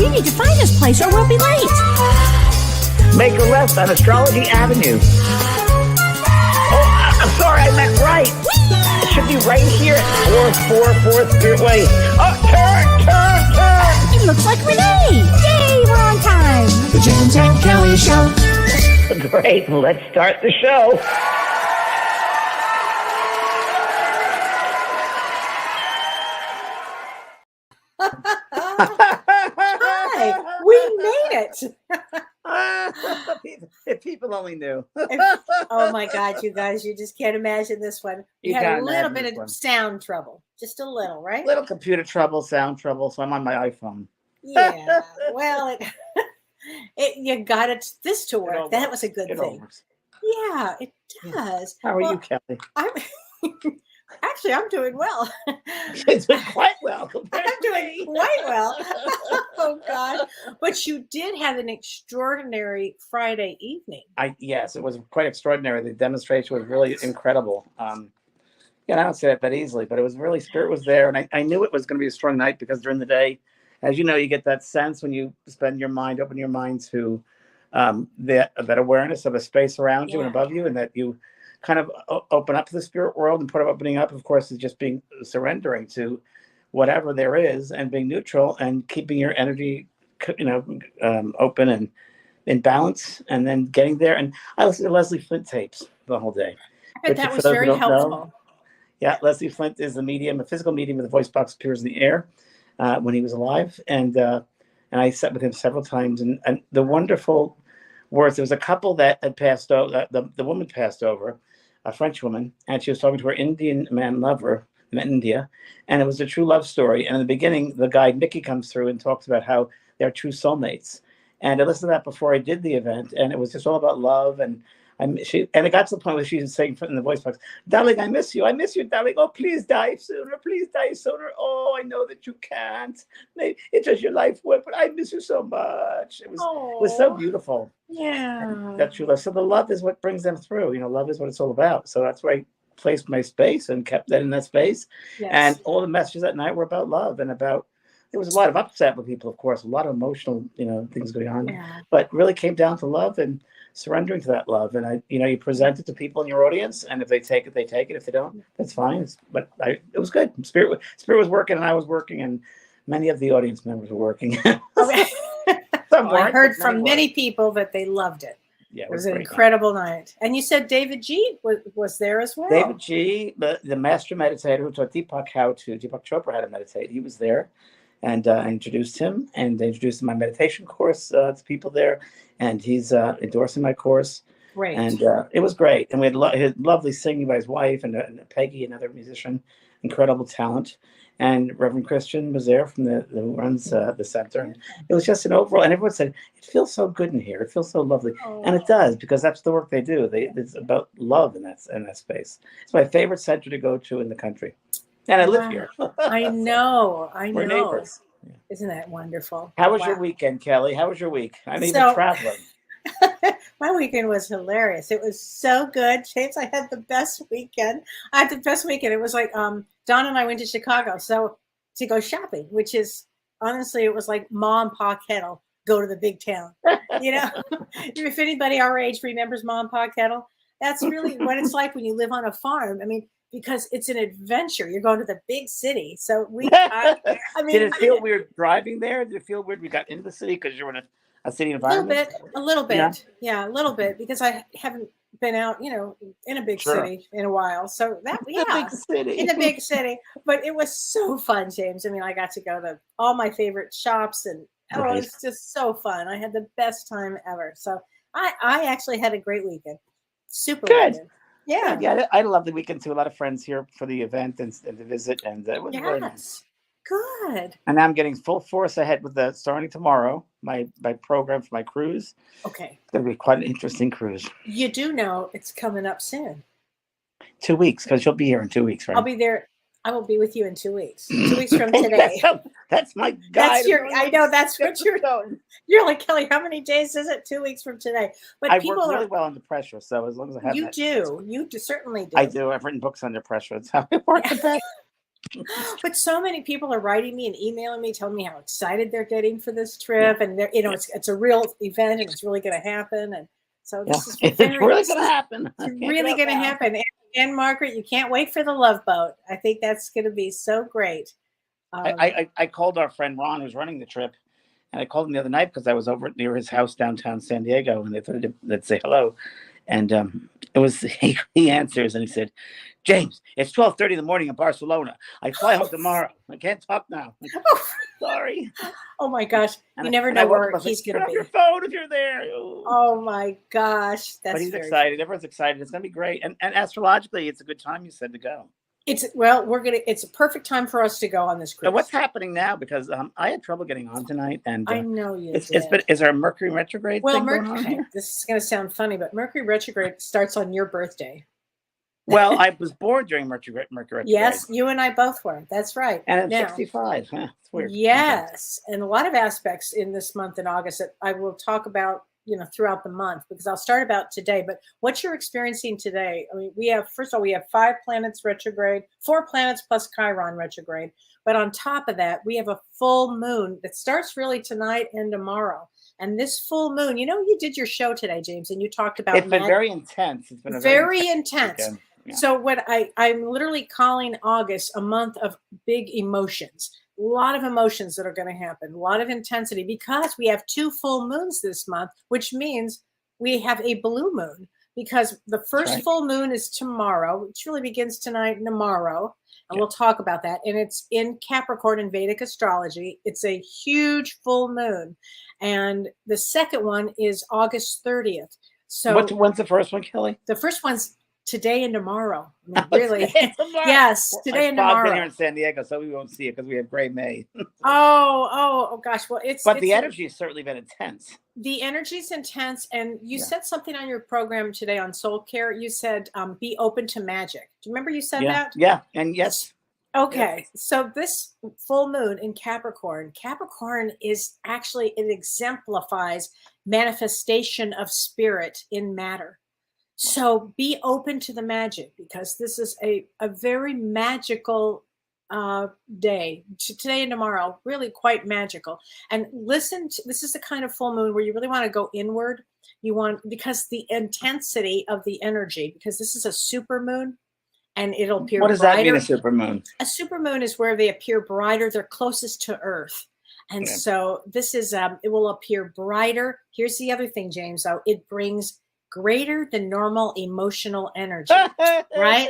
We need to find this place or we'll be late. Make a left on Astrology Avenue. Oh, I'm sorry, I meant right. It should be right here at 444 Spirit Way. Oh, turn! It looks like Renee. Yay, we're on time. The James and Kellee Show. Great, let's start the show. Hi, we made it. If people only knew. Oh my God, you guys, you just can't imagine this one. We had a little bit of sound trouble, just a little, right? Little computer trouble, sound trouble, so I'm on my iPhone. Yeah, well, you got this to work. That was a good thing. Yeah, it does. How are you, Kellee? I'm doing well. You're doing quite well. I'm doing quite well. Oh God! But you did have an extraordinary Friday evening. Yes, it was quite extraordinary. The demonstration was really incredible. I don't say that easily, but it was really, Spirit was there, and I knew it was going to be a strong night because during the day, as you know, you get that sense when you open your mind to that awareness of a space around you and above you, and that you kind of open up to the spirit world. And part of opening up, of course, is just being surrendering to whatever there is and being neutral and keeping your energy, open and in balance, and then getting there. And I listened to Leslie Flint tapes the whole day. I bet that was very helpful. Yeah, Leslie Flint is the medium, a physical medium where the voice box appears in the air when he was alive. And I sat with him several times. And the wonderful words, there was a couple that had passed over, the woman passed over, a French woman, and she was talking to her Indian man lover in India, and it was a true love story. And in the beginning, the guy Mickey comes through and talks about how they're true soulmates. And I listened to that before I did the event, and it was just all about love. And it got to the point where she was saying in the voice box, "Darling, I miss you, darling. Oh, please die sooner, please die sooner. Oh, I know that you can't. It's just your life work, but I miss you so much." It was so beautiful. Yeah, that true love. So the love is what brings them through. Love is what it's all about. So that's where I placed my space and kept that in that space. Yes. And all the messages that night were about love and about. There was a lot of upset with people, of course, a lot of emotional, things going on. Yeah. But really came down to love and surrendering to that love. And you present it to people in your audience, and if they take it, they take it. If they don't, that's fine. But it was good. Spirit was working, and I was working, and many of the audience members were working. Okay. I heard from many people that they loved it. Yeah, it was an incredible night. And you said David G was there as well. David G, the master meditator who taught Deepak Chopra how to meditate, he was there. And I introduced him, and I introduced my meditation course to people there. And he's endorsing my course. Great. And it was great. And we had lovely singing by his wife and Peggy, another musician, incredible talent. And Reverend Christian was there who runs the center. And it was just an overall, and everyone said, "It feels so good in here. It feels so lovely." Oh. And it does, because that's the work they do. It's about love in that space. It's my favorite center to go to in the country. And I live here. I know. We're neighbors. Yeah. Isn't that wonderful? How was your weekend, Kellee? How was your week? I mean, you've been traveling. My weekend was hilarious. It was so good. James, I had the best weekend. It was like Don and I went to Chicago to go shopping, which is, honestly, it was like Ma and Pa Kettle go to the big town. If anybody our age remembers Ma and Pa Kettle, that's really what it's like when you live on a farm. I mean, because it's an adventure. You're going to the big city. So I mean, did it feel weird driving there? Did it feel weird we got into the city because you're in a city environment? A little bit. Yeah, a little bit, because I haven't been out, in a big city in a while. So in a big city. But it was so fun, James. I mean, I got to go to all my favorite shops, and it was just so fun. I had the best time ever. So I actually had a great weekend. Super good. Weekend. Yeah. Yeah, I had a lovely weekend too. A lot of friends here for the event and to visit, and it was really nice. Good. And now I'm getting full force ahead with starting tomorrow, my program for my cruise. Okay. It's going to be quite an interesting cruise. You do know it's coming up soon. 2 weeks, because you'll be here in 2 weeks, right? I'll be there. I will be with you in 2 weeks. 2 weeks from today. That's my guide. I know that's what you're doing. You're like, Kellee, how many days is it? 2 weeks from today. But I work really well under pressure, so as long as I have you certainly do. I do. I've written books under pressure. That's how I work the best. But so many people are writing me and emailing me, telling me how excited they're getting for this trip, and they're, it's a real event and it's really going to happen. And so this is It's very, really going to happen. it's really going to happen. And Margaret, you can't wait for the Love Boat. I think that's going to be so great. I called our friend Ron, who's running the trip, and I called him the other night because I was over near his house downtown San Diego, and they thought they'd say hello. And it was he answers and he said, "James, it's 12:30 in the morning in Barcelona. I fly home tomorrow. I can't talk now." Sorry. Oh my gosh. And you never know where he's going to be. Your phone if you're there. Oh my gosh. That's but he's excited. Everyone's excited. It's going to be great. And astrologically, it's a good time, you said, to go. It's a perfect time for us to go on this cruise. So what's happening now? Because I had trouble getting on tonight, and I know you. Is there a Mercury retrograde? Well, thing going on here? This is going to sound funny, but Mercury retrograde starts on your birthday. Well, I was born during Mercury retrograde. Yes, you and I both were. That's right. And I'm 65. Huh, it's weird. Yes, and a lot of aspects in this month in August that I will talk about, throughout the month, because I'll start about today. But what you're experiencing today, I mean, first of all, we have 5 planets retrograde, 4 planets plus Chiron retrograde. But on top of that, we have a full moon that starts really tonight and tomorrow. And this full moon, you did your show today, James, and you talked about it's been very intense. It's been very intense. Yeah. So what I'm literally calling August a month of big emotions. A lot of emotions that are going to happen, a lot of intensity, because we have 2 full moons this month, which means we have a blue moon, because the first full moon is tomorrow, which really begins tonight and tomorrow. And we'll talk about that. And it's in Capricorn in Vedic astrology. It's a huge full moon. And the second one is August 30th. So when's the first one, Kelly? The first one's today and tomorrow. I mean, really? Yes, today and tomorrow. I've been here in San Diego, so we won't see it because we have gray May. oh gosh. Well, the energy has certainly been intense. The energy's intense, and you said something on your program today on Soul Care. You said, "Be open to magic." Do you remember you said that? Yeah, and yes. Okay, so this full moon in Capricorn is actually, it exemplifies manifestation of spirit in matter. So be open to the magic, because this is a very magical day, today and tomorrow, really quite magical. And this is the kind of full moon where you really want to go inward. Because the intensity of the energy, because this is a super moon, and it'll appear brighter. What does that mean, a super moon? A super moon is where they appear brighter. They're closest to Earth. And so this is, it will appear brighter. Here's the other thing, James, though. It brings greater than normal emotional energy, right?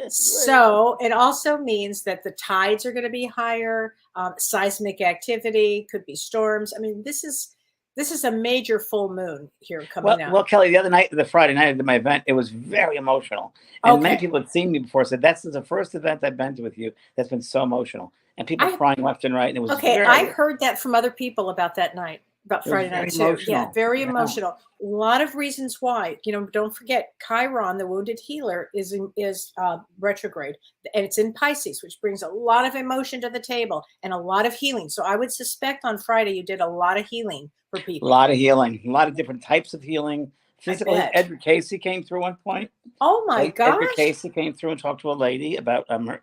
So it also means that the tides are going to be higher, seismic activity, could be storms. I mean, this is a major full moon here coming out. Well, Kelly, the Friday night of my event, it was very emotional. And many people had seen me before, said, "This is the first event I've been to with you that's been so emotional." And people crying left and right. And it was I heard that from other people about that night. About Friday night too. Yeah, very emotional. A lot of reasons why. Don't forget, Chiron, the wounded healer, is retrograde, and it's in Pisces, which brings a lot of emotion to the table and a lot of healing. So I would suspect on Friday you did a lot of healing for people. A lot of healing, a lot of different types of healing. Physically, Edgar Casey came through one point. Oh my gosh! Edgar Casey came through and talked to a lady about her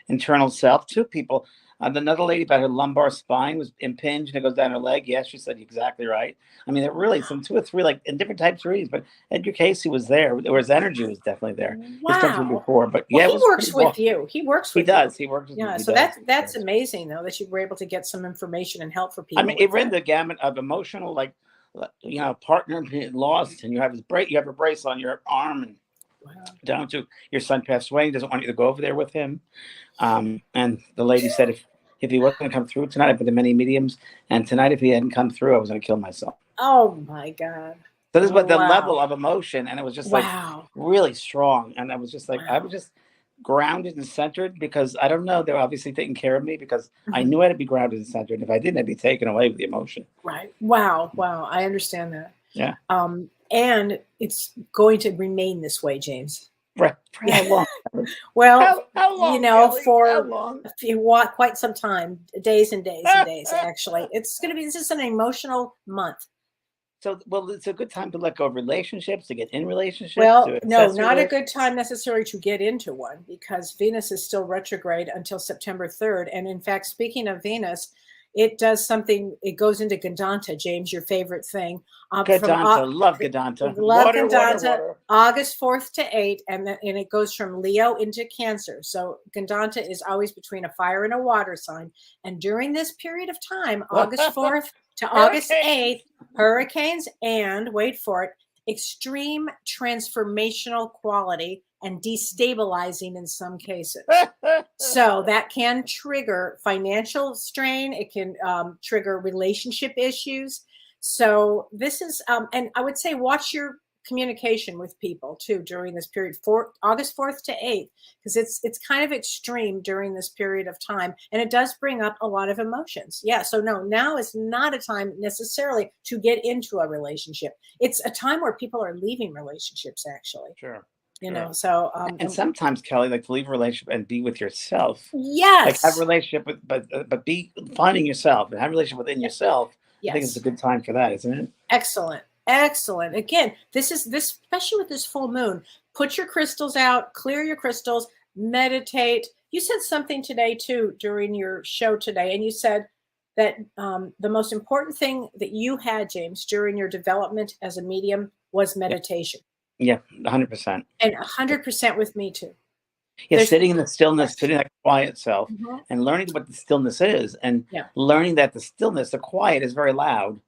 internal self. 2 people. Another lady about her lumbar spine was impinged and it goes down her leg. Yes, she said exactly right. I mean, there were really some 2 or 3 like in different types of readings, but Edgar Casey was there. His energy was definitely there. Wow. He's done before, but he works with you. He works with you. He does. He works with you. Yeah, so that's amazing though, that you were able to get some information and help for people. I mean, it ran the gamut of emotional, like partner lost, and you have a brace on your arm, and down to your son passed away. He doesn't want you to go over there with him. And the lady said if he wasn't going to come through tonight, I've been to many mediums, and tonight if he hadn't come through, I was going to kill myself. Oh my God. So this is what the level of emotion, and it was just like really strong. And I was just like, I was just grounded and centered, because I don't know, they're obviously taking care of me, because I knew I had to be grounded and centered. If I didn't, I'd be taken away with the emotion. Right. Wow. I understand that. Yeah. And it's going to remain this way, James. Right. For how long? Well, how long, Kelly? For a few, quite some time, days and days and days, actually. It's going to be, this is an emotional month. So, well, it's a good time to let go of relationships, to get in relationships, Well, to no, access not a relationships. good time necessarily to get into one because Venus is still retrograde until September 3rd. And in fact, speaking of Venus, it does something, it goes into Gandanta, James, your favorite thing. Gadanta, love Gadanta. Love Water, water, Gandanta, water. August 4th to 8th, and it goes from Leo into Cancer. So Gandanta is always between a fire and a water sign. And during this period of time, August 4th to August Hurricanes. 8th, hurricanes and, wait for it, extreme transformational quality and destabilizing in some cases. So that can trigger financial strain. It can trigger relationship issues. So this is, and I would say watch your communication with people too during this period, August 4th to 8th, because it's kind of extreme during this period of time, and it does bring up a lot of emotions. Yeah, so no, now is not a time necessarily to get into a relationship. It's a time where people are leaving relationships, actually. Sure. You Sure. know, so And sometimes, Kelly, like to leave a relationship and be with yourself. yes, Like have a relationship with, but be finding yourself and have a relationship within yourself. I think it's a good time for that, isn't it? Excellent. Excellent. Again, this, especially with this full moon, put your crystals out, clear your crystals, meditate. You said something today too during your show today, and you said that the most important thing that you had, James, during your development as a medium was meditation. Yeah, 100%. And 100% with me too. Yeah, There's- sitting in the stillness, yes. sitting in that quiet self, Mhm. and learning what the stillness is, and Yeah. learning that the stillness, the quiet, is very loud,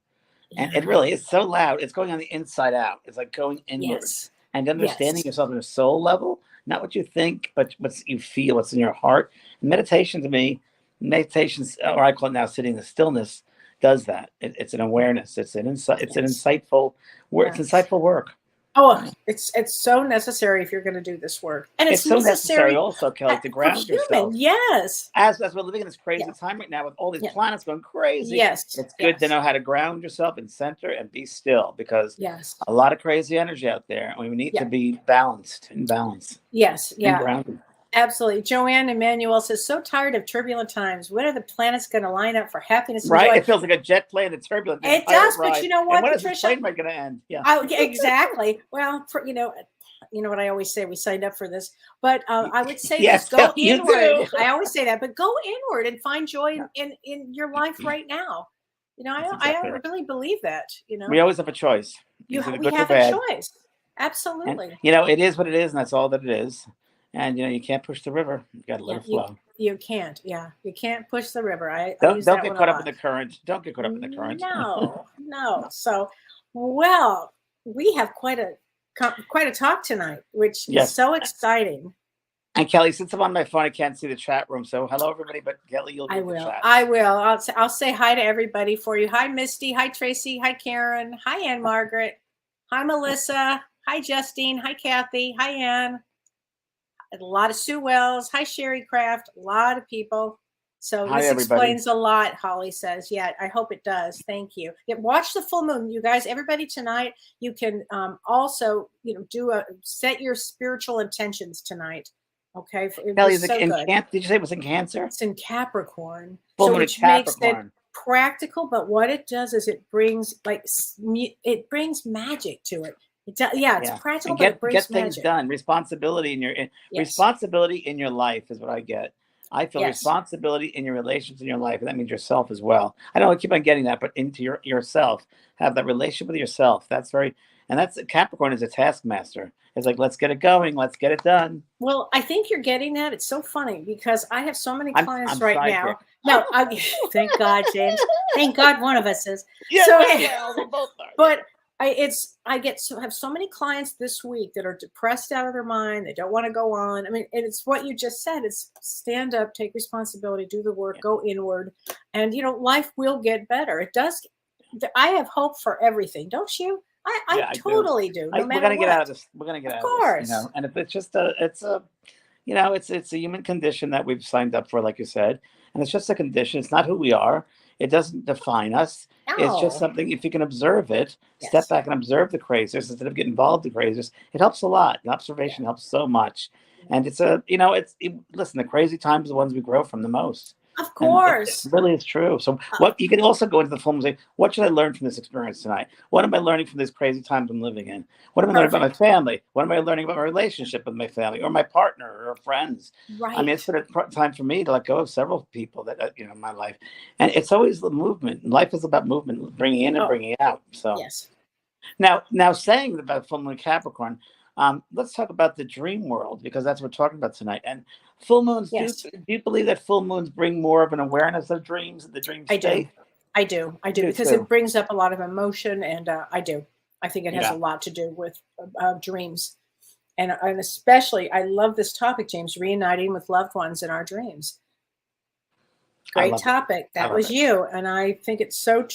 and Yeah. it really is so loud. It's going on the inside out. It's like going inward, Yes. and understanding Yes. yourself on a soul level, not what you think, but what you feel, what's in your heart. Meditation to me, meditations, or I call it now sitting in the stillness, does that. It's an awareness. It's an insight. It's an Yes. insightful work. Yes. It's insightful work. Oh, it's so necessary if you're going to do this work, and It's so necessary also, Kelly, to for ground yourself. Yes. As we're living in this crazy Yeah. time right now with all these Yeah. planets going crazy, Yes. it's good to Yes. know how to ground yourself and center and be still, because Yes. a lot of crazy energy out there, and we need Yeah. to be balanced and balanced Yes. and Yeah. grounded. Absolutely. Joanne Emmanuel says, so tired of turbulent times. When are the planets going to line up for happiness and Right? joy? It feels like a jet plane. It's turbulent. the It entire does, but ride. you know what, And when is this Patricia? plane ride going to end? Yeah. Yeah, exactly. Well, you know what I always say, we signed up for this, but I would say Yes, this, go you inward. do. I always say that, but go inward and find joy in your life right now. You know, That's I exactly right. really believe that, We always have a choice. we Either good or have a bad. choice. Absolutely. And, it is what it is, and that's all that it is. And, you can't push the river. You got to let Yeah, it flow. you can't. Yeah, you can't push the river. I Don't use that get one caught a up lot. in the current. Don't get caught up in the current. No. So, well, we have quite a talk tonight, which Yes. is so exciting. And Kelly, since I'm on my phone, I can't see the chat room. So hello, everybody. But Kelly, you'll I read the will. chat. I will. I'll say hi to everybody for you. Hi, Misty. Hi, Tracy. Hi, Karen. Hi, Ann Margaret. Hi, Melissa. Hi, Justine. Hi, Kathy. Hi, Ann. A lot of Sue Wells. Hi, Sherry Craft. A lot of people. So Hi, this everybody. explains a lot, Holly says. Yeah, I hope it does. Thank you. Yeah, watch the full moon, you guys. Everybody tonight, you can also, set your spiritual intentions tonight. Okay, Kelly, it's so good. Did you say it was in Cancer? It's in Capricorn, Full so moon in which makes it Capricorn. practical. But what it does is it brings magic to it. It's practical, but it brings get things magic. done. Responsibility responsibility in your life is what I get. I feel responsibility in your relationships in your life, and that means yourself as well. I don't keep on getting that, but into yourself, have that relationship with yourself. That's Capricorn is a taskmaster. It's like, let's get it going, let's get it done. Well, I think you're getting that. It's so funny because I have so many clients I'm right psychic. now. No, thank God, James. Thank God one of us is. Yeah, so, we both are. But I have so many clients this week that are depressed out of their mind. They don't want to go on. I mean, and it's what you just said. It's stand up, take responsibility, do the work, go inward, and life will get better. It does. I have hope for everything, don't you? I totally do. No matter we're gonna what. get out of this. We're gonna get out of this. And if it's just it's a human condition that we've signed up for, like you said, and it's just a condition. It's not who we are. It doesn't define us. No. It's just something. If you can observe it, step back and observe the craziest instead of getting involved in the craziest, it helps a lot. The observation helps so much. And listen, the crazy times are the ones we grow from the most. Of And course. it really is true. So what you can also go into the film and say, what should I learn from this experience tonight? What am I learning from this crazy times I'm living in? What am I learning about my Perfect. family? What am I learning about my relationship with my family or my partner or friends? I mean, it's Right. been a time for me to let go of several people that in my life, and it's always the movement. Life is about movement, bringing in and Oh, bringing out. So yes. now saying about full moon Capricorn, let's talk about the dream world because that's what we're talking about tonight. And full moons, Yes, do you believe that full moons bring more of an awareness of dreams, the dream I do. state? I do. I I do do because it too. brings up a lot of emotion, and I do. I think it has a Yeah, lot to do with dreams, and especially I love this topic, James, reuniting with loved ones in our dreams. I Great love it. topic. I That love was it. you, and I think it's so.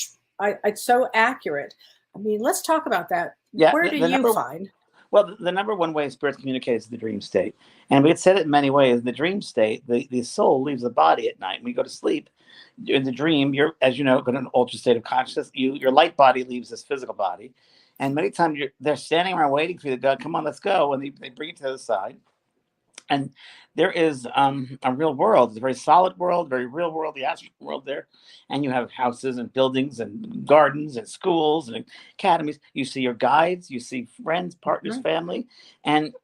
It's so accurate. I mean, let's talk about that. Yeah, Where do the you number find? well, the number one way spirits communicate is the dream state, and we could say it in many ways. The dream state, the soul leaves the body at night. When you go to sleep, in the dream, you're, as you know, in an altered state of consciousness. Your light body leaves this physical body, and many times they're standing around waiting for you to go. Come on, let's go, and they bring you to the other side. And there is a real world. It's a very solid world, very real world, the astral world there. And you have houses and buildings and gardens and schools and academies. You see your guides, you see friends, partners, Mhm. family. And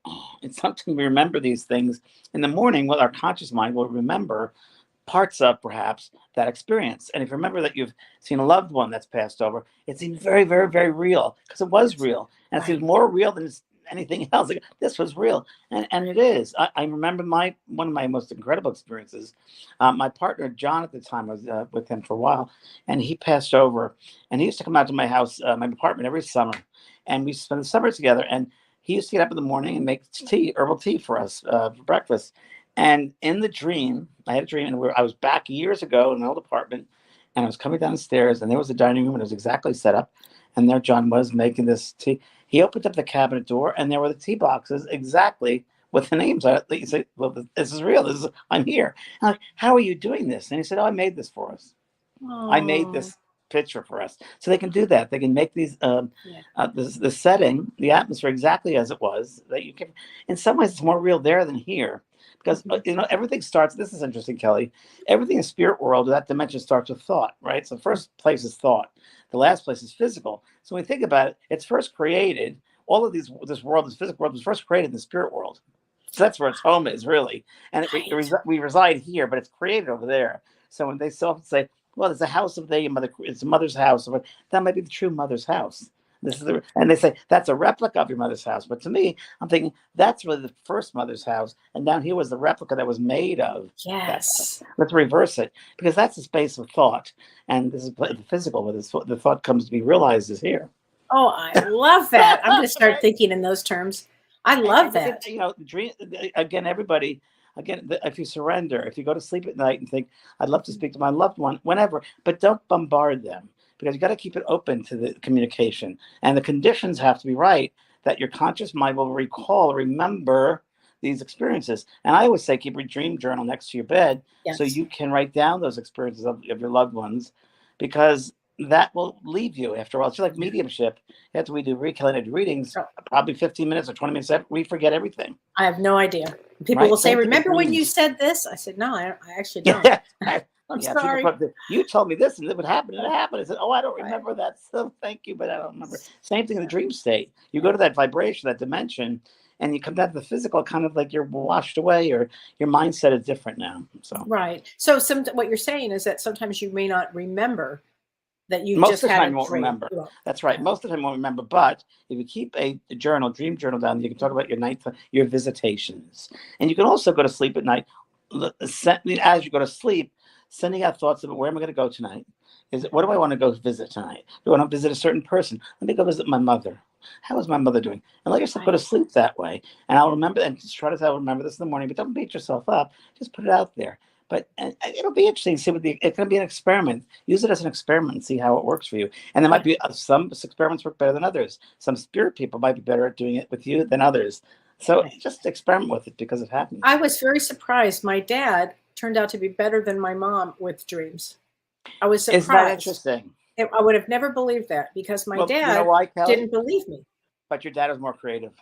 it's something we remember these things in the morning. Well, our conscious mind will remember parts of perhaps that experience. And if you remember that you've seen a loved one that's passed over, it seems very, very, very real because it was real. And it seems Right. more real than anything else. Like, this was real. And it is. I remember one of my most incredible experiences. My partner, John, at the time, I was with him for a while, and he passed over. And he used to come out to my house, my apartment every summer. And we spent the summer together. And he used to get up in the morning and make tea, herbal tea for us for breakfast. And in the dream, I had a dream, and I was back years ago in an old apartment, and I was coming downstairs, and there was a dining room, and it was exactly set up. And there John was making this tea. He opened up the cabinet door, and there were the tea boxes exactly with the names on it. He said, "Well, this is real. I'm here." I'm like, "How are you doing this?" And he said, "Oh, I made this for us. I made Oh, this picture for us." So they can do that. They can make these yeah. the setting, the atmosphere exactly as it was. That you can, in some ways, it's more real there than here because Mhm. everything starts. This is interesting, Kelly. Everything in spirit world, that dimension starts with thought, right? So first place is thought. The last place is physical. So when we think about it, it's first created. All of this world, this physical world, was first created in the spirit world. So that's where its home is, really. And Right. we reside here, but it's created over there. So when they so often say, well, it's a house of the mother, it's a mother's house, but that might be the true mother's house. And they say that's a replica of your mother's house. But to me, I'm thinking that's really the first mother's house, and down here was the replica that was made of that house. Yes. Let's reverse it because that's the space of thought, and this is the physical, where the thought comes to be realized is here. Oh, I love that. I'm going to start Right? thinking in those terms. I And love you can, that. dream again. Everybody, again, if you surrender, if you go to sleep at night and think, "I'd love to speak to my loved one," whenever, but don't bombard them because you got to keep it open to the communication, and the conditions have to be right that your conscious mind will recall, remember these experiences. And I always say, keep your dream journal next to your bed so Yes. you can write down those experiences of your loved ones, because that will leave you after a while. It's like Yeah. mediumship. After we do recalculated readings, Oh, probably 15 minutes or 20 minutes, we forget everything, I have no idea. People right? will say, Same thing with "Remember when you dreams. said this?" I said, "No, I actually don't." Yeah. I'm Yeah, people sorry. probably, you told me this and it would happen and it happened. I said, oh, I don't Right. remember that. So thank you, but I don't remember. Same thing in the dream state. You go to that vibration, that dimension, and you come down to the physical, kind of like you're washed away or your mindset is different now. So Right. So what you're saying is that sometimes you may not remember that you most just of the had time a you won't dream. remember. You won't. That's right. Yeah. Most of the time you won't remember. But if you keep a journal, dream journal down, you can talk about your night, your visitations. And you can also go to sleep at night. As you go to sleep, sending out thoughts about where am I going to go tonight? What do I want to go visit tonight? Do I want to visit a certain person? Let me go visit my mother. How is my mother doing? And let yourself go to Right. sleep that way. And I'll remember and just try to tell remember this in the morning, but don't beat yourself up. Just put it out there. But it'll be interesting to see it's going to be an experiment. Use it as an experiment and see how it works for you. And there might Right. be some experiments work better than others. Some spirit people might be better at doing it with you than others. So Right. just experiment with it because it I happens. was very surprised. My dad turned out to be better than my mom with dreams. I was Isn't that surprised. interesting? I would have never believed that because my Well, you know dad why, Kelly? didn't believe me. But your dad is more creative.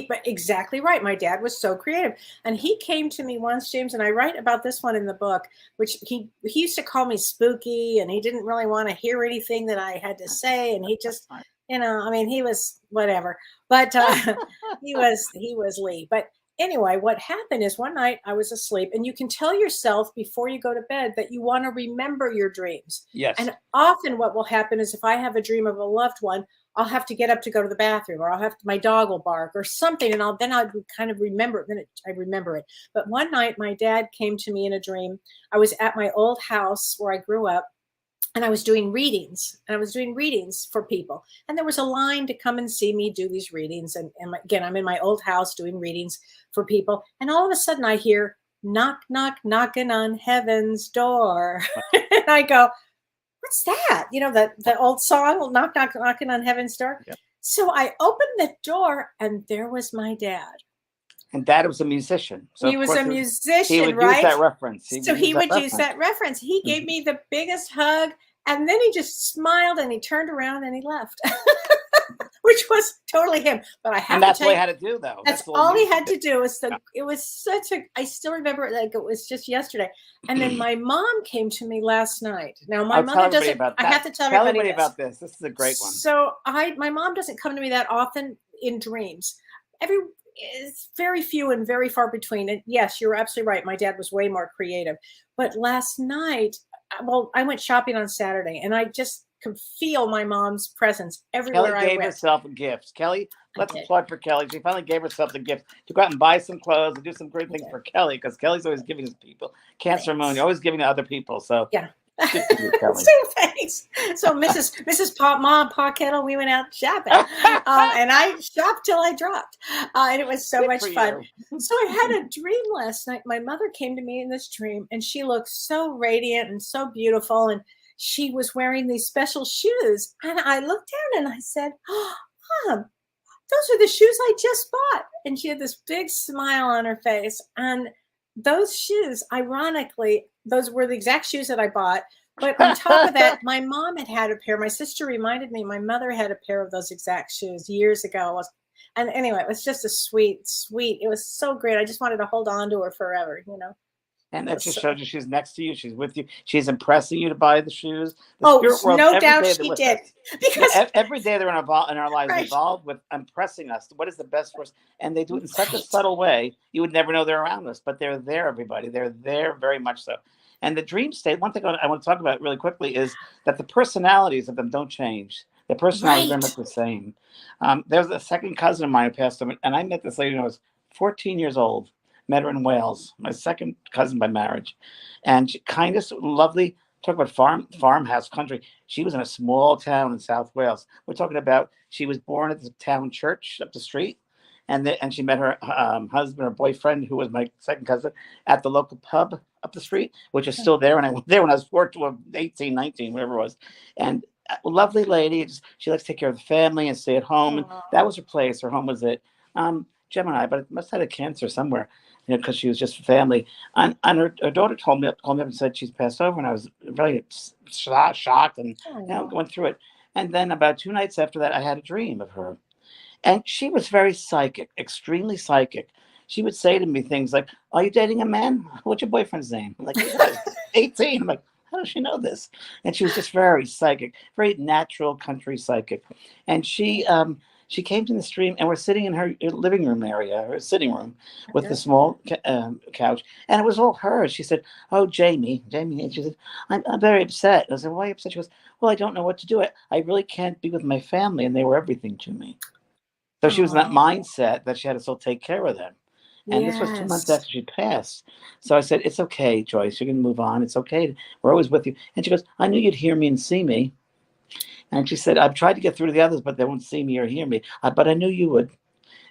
But exactly right. My dad was so creative, and he came to me once, James, and I write about this one in the book, which he used to call me spooky, and he didn't really want to hear anything that I had to say, and he just, I mean, he was whatever, but he was Lee. But anyway, what happened is one night I was asleep, and you can tell yourself before you go to bed that you want to remember your dreams. Yes. And often what will happen is if I have a dream of a loved one, I'll have to get up to go to the bathroom, or my dog will bark or something. And I'll kind of remember it. I remember it. But one night my dad came to me in a dream. I was at my old house where I grew up, and I was doing readings, for people. And there was a line to come and see me do these readings. And again, I'm in my old house doing readings for people. And all of a sudden I hear knock, knock, knocking on heaven's door. And I go, what's that? The old song, knock, knock, knocking on heaven's door. Yeah. So I opened the door, and there was my dad. And Dad was a musician. So he was a musician, he would right? use that reference. He would use that reference. He gave me the biggest hug, and then he just smiled, and he turned around and he left, which was totally him. But I have and that's to all he had to do, though. That's all he had to do. It was such a. I still remember it like it was just yesterday. And then my mom came to me last night. Now my mother doesn't. I have to tell everybody about this. This is a great one. So my mom doesn't come to me that often in dreams. It's very few and very far between. And yes, you're absolutely right. My dad was way more creative. But last night, I went shopping on Saturday, and I just could feel my mom's presence everywhere Kellee gave herself a gift. Kellee, let's applaud for Kellee. She finally gave herself the gift to go out and buy some clothes and do some great things for Kellee, because Kellee's always giving to people. Cancer Moon, you're always giving to other people. So yeah. You, so thanks. So Mrs. Pa Kettle, we went out shopping, and I shopped till I dropped, and it was so much fun. So I had a dream last night. My mother came to me in this dream, and she looked so radiant and so beautiful, and she was wearing these special shoes. And I looked down and I said, "Oh, Mom, those are the shoes I just bought." And she had this big smile on her face, and those shoes, ironically, those were the exact shoes that I bought. But on top of that, my mom had a pair. My sister reminded me my mother had a pair of those exact shoes years ago. And anyway, it was just a sweet. It was so great. I just wanted to hold on to her forever, And that just shows you she's next to you. She's with you. She's impressing you to buy the shoes. No doubt she did. Because every day they're in our lives involved with impressing us. What is the best for us? And they do it in such a subtle way. You would never know they're around us, but they're there, everybody. They're there very much so. And the dream state, one thing I want to talk about really quickly is that the personalities of them don't change. The personalities are much the same. There was a second cousin of mine who passed away, and I met this lady when I was 14 years old. Met her in Wales, my second cousin by marriage. And she, kindest, lovely, talk about farmhouse country. She was in a small town in South Wales. We're talking about, she was born at the town church up the street. And she met her husband or boyfriend, who was my second cousin, at the local pub up the street, which is still there. And I went there when I was 18, 19, whatever it was. And a lovely lady. She likes to take care of the family and stay at home. And that was her place. Her home was it. Gemini, but it must have had a cancer somewhere, because she was just family. And her daughter called me up and said she's passed over. And I was really shocked and going through it. And then about 2 nights after that, I had a dream of her. And she was very psychic, extremely psychic. She would say to me things like, "Are you dating a man? What's your boyfriend's name?" I'm like, 18. I'm like, how does she know this? And she was just very psychic, very natural country psychic. And she came to the stream, and we're sitting in her living room area, her sitting room, with the small couch. And it was all her. She said, "Oh, Jamie." And she said, I'm very upset. I said, "Why are you upset?" She goes, "Well, I don't know what to do. I really can't be with my family, and they were everything to me." So she was in that mindset that she had to still take care of them. And this was 2 months after she passed. So I said, "It's okay, Joyce. You're going to move on. It's okay. We're always with you." And she goes, "I knew you'd hear me and see me." And she said, "I've tried to get through to the others, but they won't see me or hear me. But I knew you would."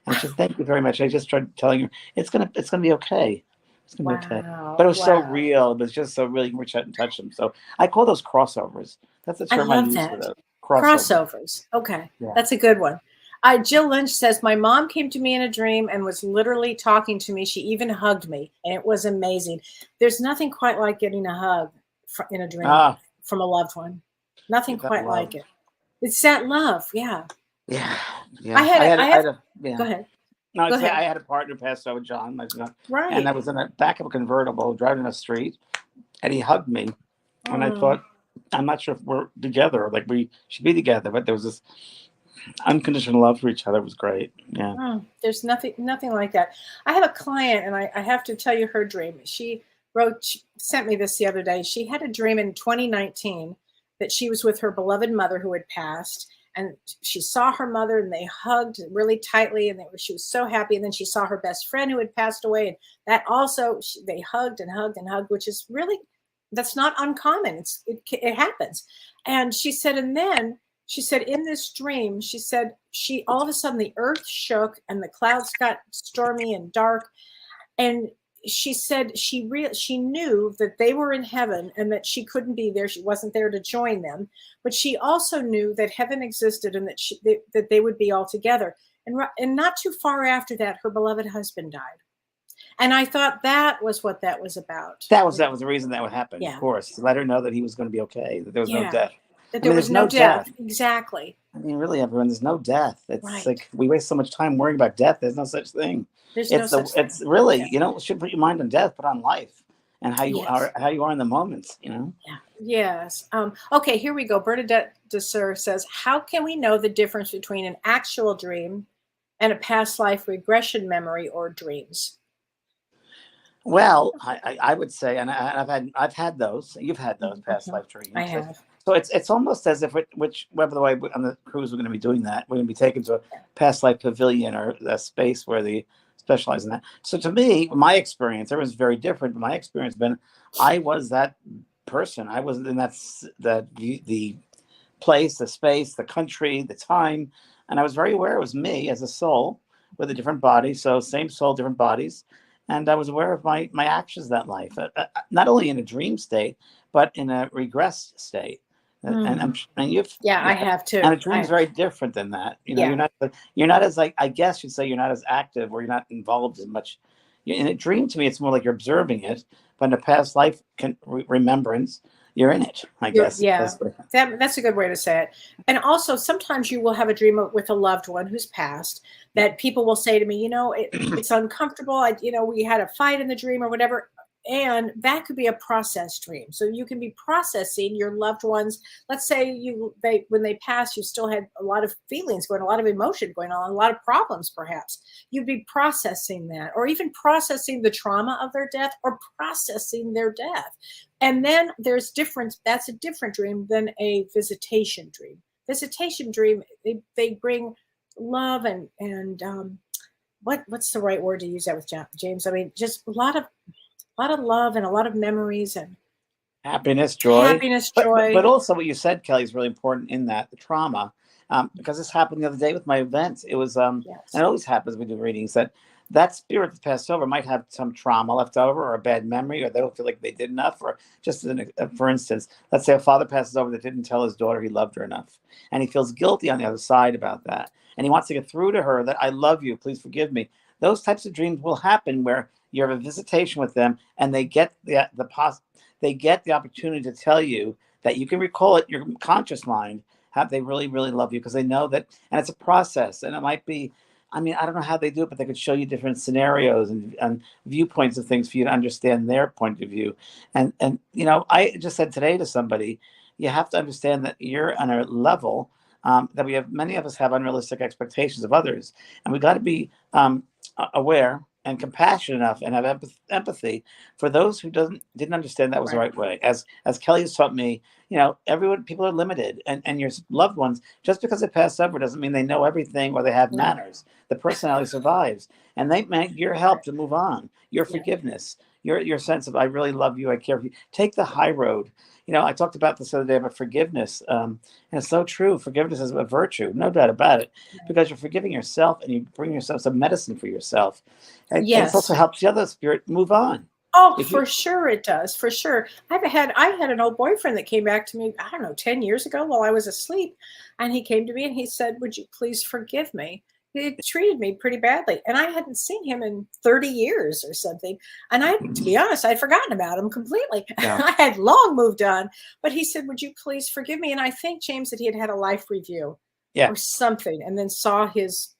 And she said, "Thank you very much." I just tried telling her, it's gonna be okay. It's gonna be okay. But it was so real. It was just so really reach out and touch them. So I call those crossovers. That's the term I use for those. Crossovers. Okay, that's a good one. Jill Lynch says, "My mom came to me in a dream and was literally talking to me. She even hugged me, and it was amazing. There's nothing quite like getting a hug in a dream from a loved one. Nothing quite like it. It's that love." Yeah. Yeah. I had. Go ahead. No, Go it's, ahead. I had a partner pass over, John, and Right. I was in the back of a convertible driving the street, and he hugged me, and I Mm. thought, I'm not sure if we're together, like we should be together, but there was this unconditional love for each other. It was great. Yeah. There's nothing like that. I have a client, and I have to tell you her dream. She sent me this the other day. She had a dream in 2019 that she was with her beloved mother who had passed, and she saw her mother, and they hugged really tightly, and she was so happy. And then she saw her best friend who had passed away, and that also they hugged and hugged and hugged, which is really, that's not uncommon. It happens. And she said, and then she said, in this dream, she said, she all of a sudden the earth shook and the clouds got stormy and dark. And she said she knew that they were in heaven and that she couldn't be there. She wasn't there to join them. But she also knew that heaven existed and that they would be all together. And not too far after that, her beloved husband died. And I thought that was what that was about. That was the reason that would happen, Yeah. of course, to let her know that he was going to be okay, that there was no Yeah. death. That I there mean, was there's no no death. death. Exactly. I mean, really, everyone, there's no death. It's Right. like we waste so much time worrying about death. There's no such thing. There's no such thing. It's really, Yeah. you know, should put your mind on death, but on life and how you Yes. are in the moments, you know. Yeah. Yes. Okay, here we go. Bernadette DeSur says, how can we know the difference between an actual dream and a past life regression memory or dreams? Well, I would say, and I've had those. You've had those past life dreams. I have. So it's almost as if whether the way on the cruise we're going to be doing that, we're going to be taken to a past life pavilion or a space where they specialize in that. So to me, my experience, everyone's very different. But my experience has been, I was that person. I was in the place, the space, the country, the time, and I was very aware it was me as a soul with a different body. So same soul, different bodies. And I was aware of my actions that life, not only in a dream state, but in a regress state. And I have too. And a dream is very different than that. You know, Yeah. you're not as, like, I guess you'd say, you're not as active, or you're not involved as much. In a dream, to me, it's more like you're observing it. But in a past life remembrance, you're in it, I guess. Yeah, that's a good way to say it. And also, sometimes you will have a dream with a loved one who's passed that people will say to me, you know, it's uncomfortable. We had a fight in the dream or whatever. And that could be a process dream. So you can be processing your loved ones. Let's say when they pass, you still had a lot of feelings going, a lot of emotion going on, a lot of problems, perhaps. You'd be processing that, or even processing the trauma of their death, or processing their death. And then that's a different dream than a visitation dream. Visitation dream, they bring love and what's the right word to use that with, James? I mean, just a lot of love and a lot of memories and happiness, joy. Joy. But also what you said, Kelly, is really important in that, the trauma, because this happened the other day with my events. It was, and it always happens when we do readings, that spirit that passed over might have some trauma left over, or a bad memory, or they don't feel like they did enough. Or just for instance, let's say a father passes over that didn't tell his daughter he loved her enough, and he feels guilty on the other side about that, and he wants to get through to her that, I love you, please forgive me. Those types of dreams will happen where you have a visitation with them, and they get they get the opportunity to tell you that you can recall it, your conscious mind, how they really, really love you, because they know that, and it's a process, and it might be, I mean, I don't know how they do it, but they could show you different scenarios and viewpoints of things for you to understand their point of view. And I just said today to somebody, you have to understand that you're on a level that many of us have unrealistic expectations of others, and we got to be aware and compassionate enough and have empathy for those who didn't understand that was the right way. As Kellee has taught me, people are limited, and your loved ones, just because they pass over doesn't mean they know everything or they have manners. The personality survives, and they make your help to move on, your forgiveness, your sense of, I really love you, I care for you. Take the high road. I talked about this the other day about forgiveness, and it's so true. Forgiveness is a virtue, no doubt about it, because you're forgiving yourself, and you bring yourself some medicine for yourself. And it also helps the other spirit move on. Oh, for sure it does. For sure. I had an old boyfriend that came back to me, I don't know, 10 years ago while I was asleep. And he came to me and he said, would you please forgive me? He treated me pretty badly. And I hadn't seen him in 30 years or something. And to be honest, I'd forgotten about him completely. Yeah. I had long moved on. But he said, would you please forgive me? And I think, James, that he had a life review or something, and then saw his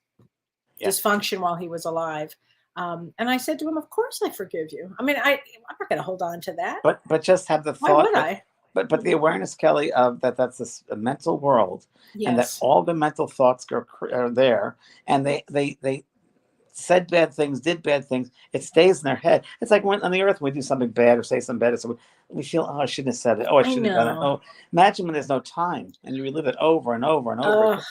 Yeah. dysfunction while he was alive. And I said to him, "Of course I forgive you. I mean, I'm not going to hold on to that. But just have the Why thought would that, I?" but the awareness, Kelly, of that that's a mental world, and that Yes. all the mental thoughts are there, and they said bad things, did bad things. It stays in their head. It's like when on the earth when we do something bad or say something bad, so we feel, oh, I shouldn't have said it. Oh, I I shouldn't have done it. know. Oh, imagine when there's no time and you relive it over and over and over Oh, again.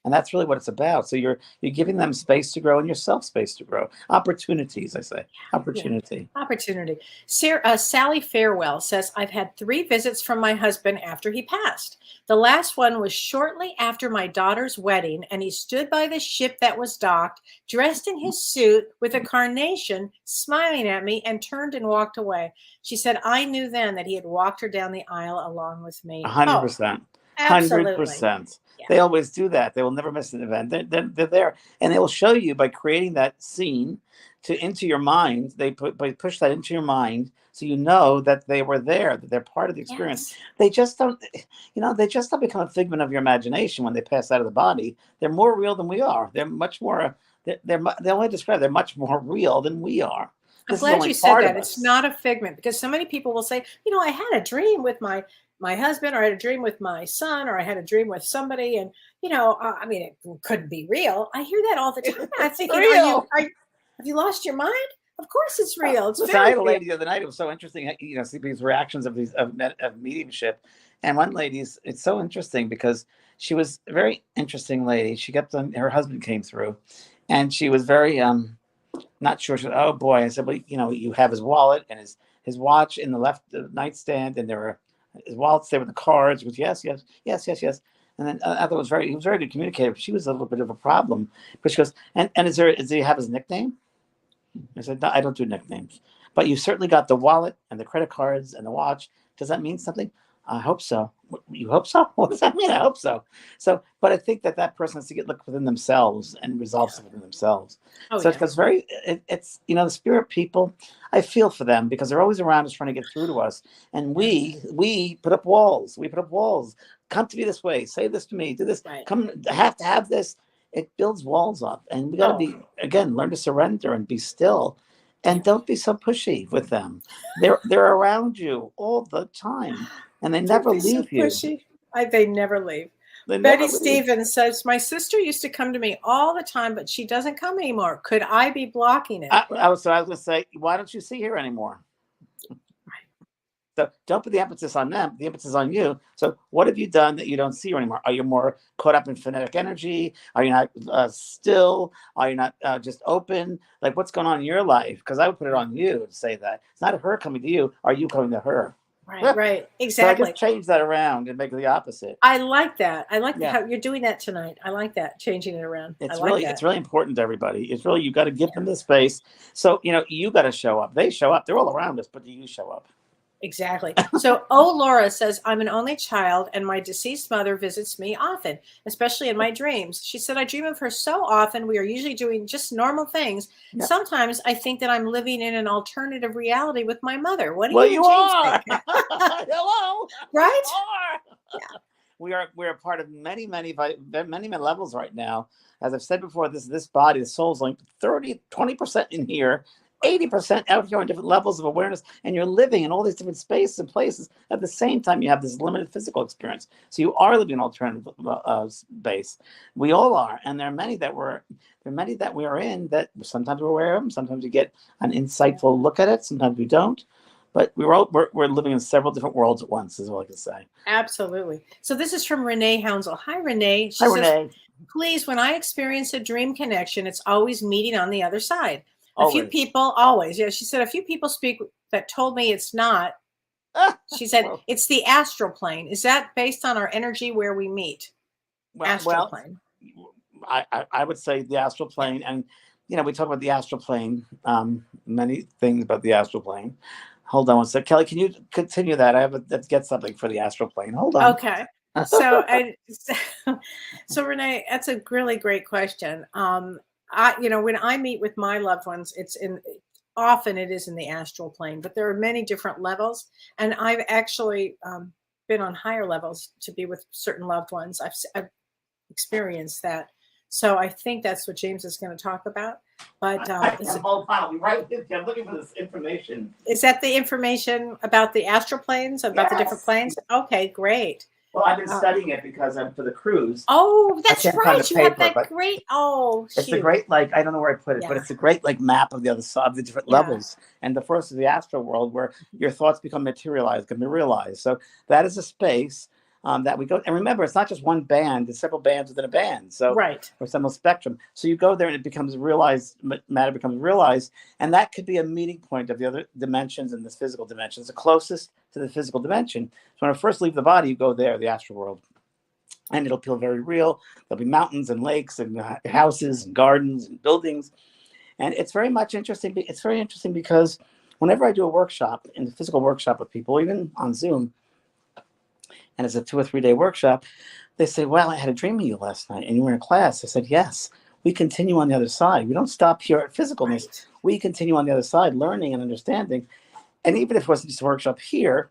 And that's really what it's about. So you're giving them space to grow and yourself space to grow. Opportunities, I say. yeah. Opportunity. Opportunity. Sally Farewell says, I've had 3 visits from my husband after he passed. The last one was shortly after my daughter's wedding, and he stood by the ship that was docked, dressed in his suit with a carnation, smiling at me, and turned and walked away. She said, I knew then that he had walked her down the aisle along with me. Oh, 100%. absolutely. 100%. Yeah. They always do that. They will never miss an event. They're there, and they will show you by creating that scene into your mind. They push that into your mind, so you know that they were there, that they're part of the experience. Yes. They just don't, they just don't become a figment of your imagination when they pass out of the body. They're more real than we are. They're much more. They only describe they're much more real than we are. I'm This is glad only you said part that. of It's us. not a figment, because so many people will say, I had a dream with my husband, or I had a dream with my son, or I had a dream with somebody, and I mean, it couldn't be real. I hear that all the time. I'm It's thinking, real. have you lost your mind? Of course, it's real. It's Listen, I very had a real. lady the other night. It was so interesting, see these reactions of these of mediumship. And one lady's, it's so interesting because she was a very interesting lady. She kept on, her husband came through, and she was very not sure. She said, "Oh boy," I said, "Well, you have his wallet and his watch in the left nightstand, and there were his wallets there with the cards." With yes, yes, yes, yes, yes. And then I thought he was a very good communicator. But she was a little bit of a problem, but she goes, "And does he have his nickname?" I said, "No, I don't do nicknames, but you certainly got the wallet and the credit cards and the watch. Does that mean something?" "I hope so." "You hope so?" "What does that mean?" "I hope so." So, but I think that person has to look within themselves and resolve Yeah. something within themselves. Oh, So yeah. it's it's the spirit people. I feel for them because they're always around us trying to get through to us, and Yes. we put up walls. We put up walls. Come to me this way. Say this to me. Do this. Right. Come. Have to have this. It builds walls up, and we got to Oh, be, again, learn to surrender and be still, yeah. and don't be so pushy with them. They're around you all the time, and they Don't never be so leave you. pushy. They never leave. They never Betty leave. Stevens says, my sister used to come to me all the time, but she doesn't come anymore. Could I be blocking it? I was going to say, why don't you see her anymore? So don't put the emphasis on them. The emphasis on you. So what have you done that you don't see her anymore? Are you more caught up in phonetic energy? Are you not still? Are you not just open? Like, what's going on in your life? Because I would put it on you to say that. It's not her coming to you. Are you coming to her? Right. So I just Exactly. change that around and make it the opposite. I like that. I like Yeah. how you're doing that tonight. I like that, changing it around. I It's like it's that. really important to everybody. It's really, you got to give them the space. So you got to show up. They show up. They're all around us, but do you show up? Exactly. So, Laura says, I'm an only child, and my deceased mother visits me often, especially in my dreams. She said, I dream of her so often. We are usually doing just normal things. Yeah. Sometimes I think that I'm living in an alternative reality with my mother. What do Well, you you and James are. think? Hello. Right? You are. We are part of many levels right now. As I've said before, this body, the soul's like 20% in here, 80% out here on different levels of awareness, and you're living in all these different spaces and places. At the same time, you have this limited physical experience. So you are living an alternative space. We all are, and there are many that we are in that sometimes we're aware of them. Sometimes we get an insightful look at it. Sometimes we don't. But we're living in several different worlds at once, is all I can say. Absolutely. So this is from Renee Hounsel. Hi, Renee. She Hi, says, Renee. please, when I experience a dream connection, it's always meeting on the other side. A few Always. people, always. Yeah, she said, a few people speak that told me it's not. She said, Well, it's the astral plane. Is that based on our energy where we meet? Astral plane. I would say the astral plane, and we talk about the astral plane, many things about the astral plane. Hold on one sec. Kelly, can you continue that? I have to get something for the astral plane. Hold on. Okay. So, so Renee, that's a really great question. When I meet with my loved ones, often it is in the astral plane, but there are many different levels. And I've actually been on higher levels to be with certain loved ones. I've experienced that So I think that's what James is going to talk about. But I'll be right with you. I'm looking for this information. is that the information about the astral planes, about the different Yes. planes? Okay, great. Well, I've been studying it because I'm for the cruise. Oh, I that's can't find right. the You have paper, that but great. Oh, it's a shoot. great, like, I don't know where I put it, but Yeah. it's a great, like, map of the other side, of the different Yeah. levels. And the first is the astral world, where your thoughts become materialized, can be realized. So that is a space that we go. And remember, it's not just one band; there's several bands within a band. So Right. or some spectrum. So you go there, and it becomes realized. Matter becomes realized, and that could be a meeting point of the other dimensions and this physical dimension. It's the closest to the physical dimension. So when I first leave the body, you go there, the astral world. And it'll feel very real. There'll be mountains and lakes and houses and gardens and buildings. And it's very much interesting. It's very interesting because whenever I do a workshop, in the physical workshop with people, even on Zoom, and it's a 2 or 3 day workshop, they say, well, I had a dream of you last night and you were in a class. I said, yes, we continue on the other side. We don't stop here at physicalness. Right. We continue on the other side, learning and understanding. And even if it wasn't just a workshop here,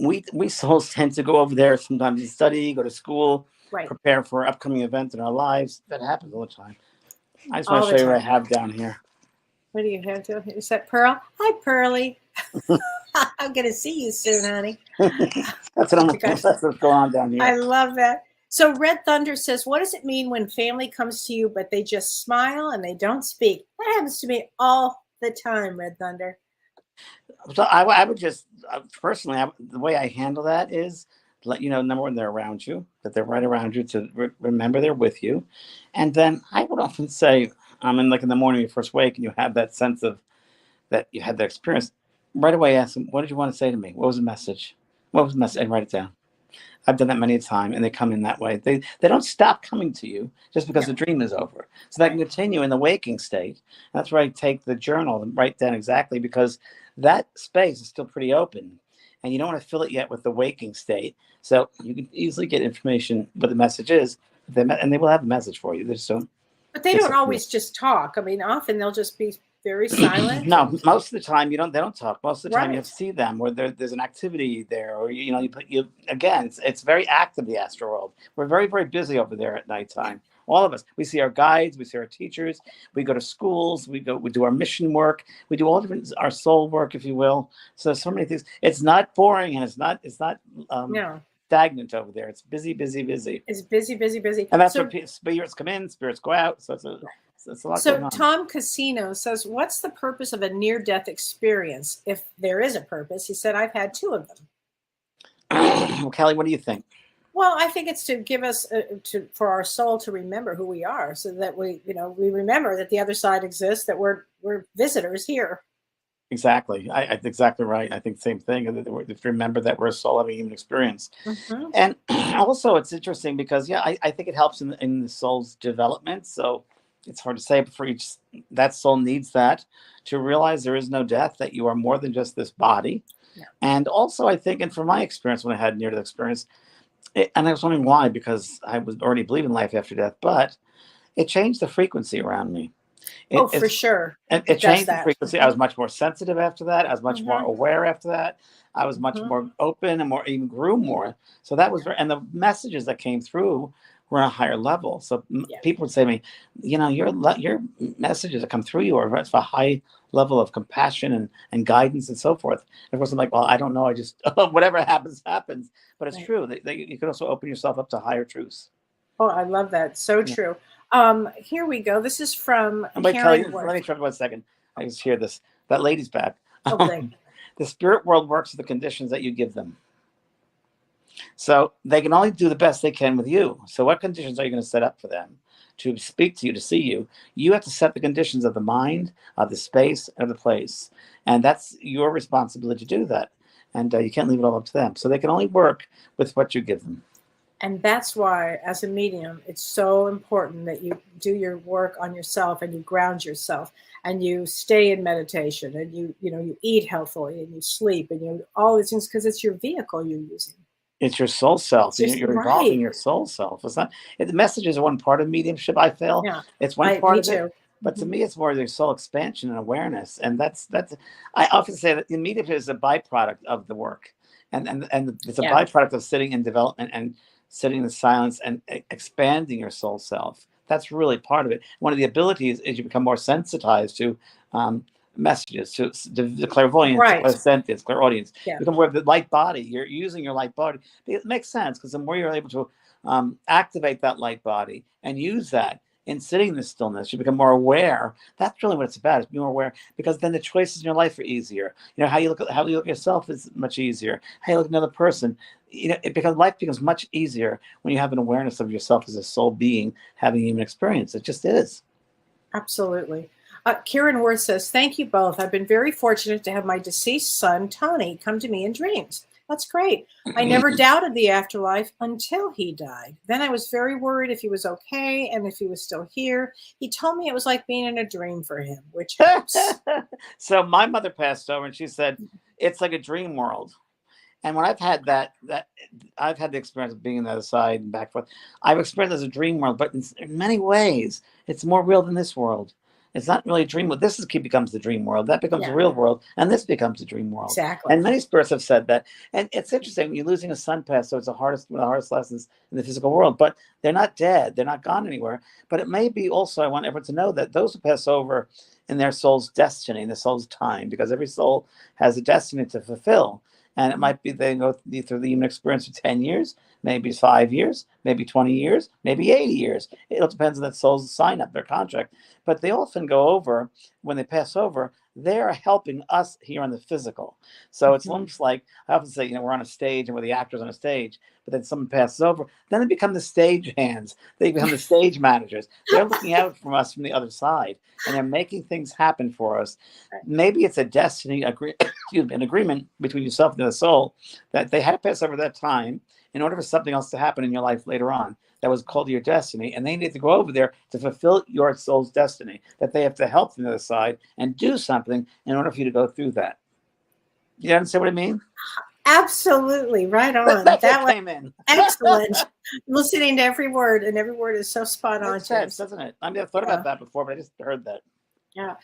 we souls tend to go over there sometimes and study, go to school, Right. prepare for upcoming events in our lives. That happens all the time. I just All want to the show you what I time. have down here. What do you have to? Is that Pearl? Hi, Pearly. I'm gonna see you soon, honey. That's what's going on down here. I love that. So Red Thunder says, what does it mean when family comes to you, but they just smile and they don't speak? That happens to me all the time, Red Thunder. So I would just personally, the way I handle that is let you know, number one, they're around you, that they're right around you, to remember they're with you. And then I would often say, in the morning when you first wake and you have that sense of that you had that experience, right away ask them, what did you want to say to me? What was the message? What was the message? And write it down. I've done that many times, and they come in that way. They don't stop coming to you just because the dream is over. So they can continue in the waking state. That's where I take the journal and write down exactly, because that space is still pretty open, and you don't want to fill it yet with the waking state. So you can easily get information what the message is, and they will have a message for you. But they don't always just talk. I mean, often they'll just be very silent. No, most of the time they don't talk. Most of the time you Right. see them, where there's an activity there, or it's very active, the astral world. We're very, very busy over there at nighttime. All of us. We see our guides, we see our teachers, we go to schools, we do our mission work, we do all different our soul work, if you will. So many things. It's not boring, and it's not No. stagnant over there. It's busy, busy, busy. It's busy, busy, busy. And that's where spirits come in, spirits go out. So it's a lot going So on. Tom Casino says, what's the purpose of a near-death experience? If there is a purpose, he said, I've had 2 of them. Well, Kellee, what do you think? Well, I think it's to give us, for our soul to remember who we are, so that we remember that the other side exists, that we're visitors here. Exactly. I exactly right. I think the same thing. If you remember that we're a soul having a human experience. Mm-hmm. And also it's interesting because, I think it helps in the soul's development. So it's hard to say, but that soul needs that to realize there is no death, that you are more than just this body. Yeah. And also I think, and from my experience, when I had near-death experience, and I was wondering why, because I was already believing life after death, but it changed the frequency around me. For sure. It changed the frequency. I was much more sensitive after that. I was much more aware after that. I was much more open and even grew more. So that was and the messages that came through were on a higher level. So people would say to me, your messages that come through you are of a high level of compassion and guidance and so forth. And of course, I'm like, well, I don't know. I just, whatever happens, happens. But it's true that you can also open yourself up to higher truths. Oh, I love that. So true. Here we go. This is from Karen. Let me try 1 second. I just hear this. That lady's back. Okay. The spirit world works with the conditions that you give them. So they can only do the best they can with you. So what conditions are you going to set up for them to speak to you, to see you? You have to set the conditions of the mind, of the space, of the place. And that's your responsibility to do that. And you can't leave it all up to them. So they can only work with what you give them. And that's why, as a medium, it's so important that you do your work on yourself and you ground yourself and you stay in meditation and you eat healthfully and you sleep and you all these things, because it's your vehicle you're using. It's your soul self. You're involving your soul self. It's not. The message is one part of mediumship. I feel it's one part of it. But to me, it's more the soul expansion and awareness. And that's. I often say that the mediumship is a byproduct of the work, and it's a byproduct of sitting in development and sitting in the silence and expanding your soul self. That's really part of it. One of the abilities is you become more sensitized to messages, to the clairvoyance, Right. clairsentience, clairaudience. Yeah. You become more of the light body. You're using your light body. It makes sense because the more you're able to activate that light body and use that in sitting in the stillness, you become more aware. That's really what it's about. Is being more aware, because then the choices in your life are easier. You know, how you look at yourself is much easier. How you look at another person, you know, life becomes much easier when you have an awareness of yourself as a soul being having a human experience. It just is. Absolutely. Kieran Worth says, thank you both. I've been very fortunate to have my deceased son, Tony, come to me in dreams. That's great. I never doubted the afterlife until he died. Then I was very worried if he was okay and if he was still here. He told me it was like being in a dream for him, which helps. So my mother passed over and she said, it's like a dream world. And when I've had that I've had the experience of being on the other side and back and forth, I've experienced it as a dream world, but in many ways, it's more real than this world. It's not really a dream world. Becomes the dream world. That becomes the real world, and this becomes the dream world. Exactly. And many spirits have said that. And it's interesting, you're losing a son passed, so it's one of the hardest lessons in the physical world. But they're not dead. They're not gone anywhere. But it may be also, I want everyone to know that those who pass over in their soul's destiny, in their soul's time, because every soul has a destiny to fulfill. And it might be they go through the human experience for 10 years, maybe 5 years, maybe 20 years, maybe 80 years. It all depends on that soul's sign up, their contract. But they often go over, when they pass over, they're helping us here on the physical. So it's almost like, I often say, you know, we're on a stage and we're the actors on a stage, but then someone passes over, then they become the stage hands. They become the stage managers. They're looking out from us from the other side, and they're making things happen for us. Maybe it's a destiny, an agreement between yourself and the soul that they had to pass over that time in order for something else to happen in your life later on that was called your destiny, and they need to go over there to fulfill your soul's destiny, that they have to help from the other side and do something in order for you to go through that. You understand what I mean? Absolutely. Right on. That That was came in. excellent. Listening to every word, and every word is so spot on. Makes sense, doesn't it? I mean, I've thought about that before, but I just heard that. Yeah.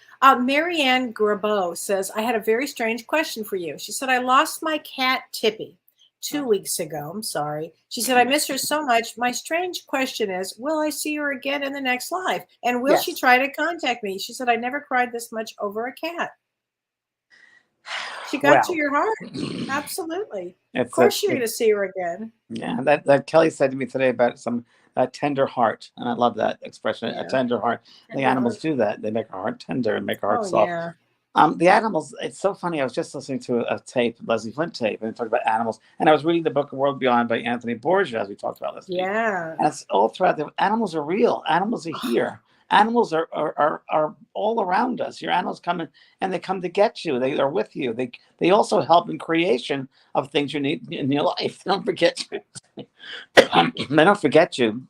Marianne Grabeau says, I had a very strange question for you. She said, I lost my cat, Tippy, 2 weeks ago. I'm sorry. She said, I miss her so much. My strange question is, will I see her again in the next life? And will she try to contact me? She said, I never cried this much over a cat. She got to your heart. Absolutely. Of course you're going to see her again. Yeah, that Kellee said to me today about some tender heart, and I love that expression, a tender heart. The animals do that. They make our heart tender and make our heart soft. Yeah. The animals, it's so funny. I was just listening to a tape, Leslie Flint tape, and it talked about animals. And I was reading the book World Beyond by Anthony Borgia, as we talked about last week. Yeah. And it's all throughout. Animals are real. Animals are here. Animals are all around us. Your animals come in, and they come to get you. They are with you. They also help in creation of things you need in your life. They don't forget you. They don't forget you.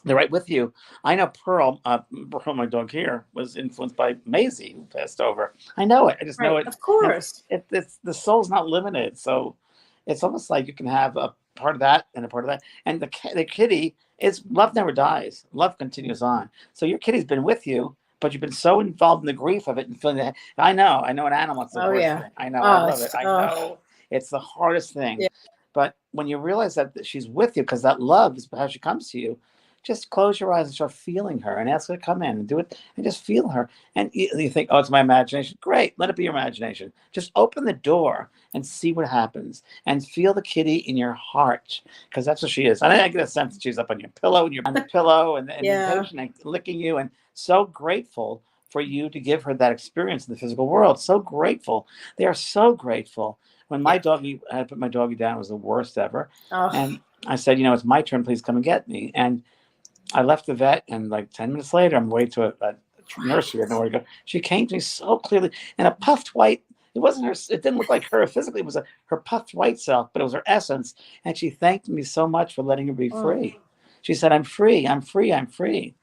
They're right with you. I know Pearl, my dog here, was influenced by Maisie, who passed over. I know it. I just know it. Of course. It's the soul's not limited. So it's almost like you can have a part of that and a part of that. And the kitty is, love never dies. Love continues on. So your kitty's been with you, but you've been so involved in the grief of it and feeling that. I know an animal. It's the worst thing. I know. I love it. I know. It's the hardest thing. Yeah. But when you realize that she's with you, because that love is how she comes to you, just close your eyes and start feeling her and ask her to come in and do it and just feel her. And you think, oh, it's my imagination. Great. Let it be your imagination. Just open the door and see what happens and feel the kitty in your heart, because that's what she is. And I get a sense that she's up on your pillow and you're on the pillow and patient and licking you, and so grateful for you to give her that experience in the physical world. So grateful. They are so grateful. When my doggy, I put my doggy down, it was the worst ever. And I said, it's my turn. Please come and get me. And I left the vet, and like 10 minutes later, I'm away to a nursery. I don't know where to go. She came to me so clearly, and a puffed white. It wasn't her. It didn't look like her physically. It was her puffed white self, but it was her essence. And she thanked me so much for letting her be free. She said, "I'm free. I'm free. I'm free."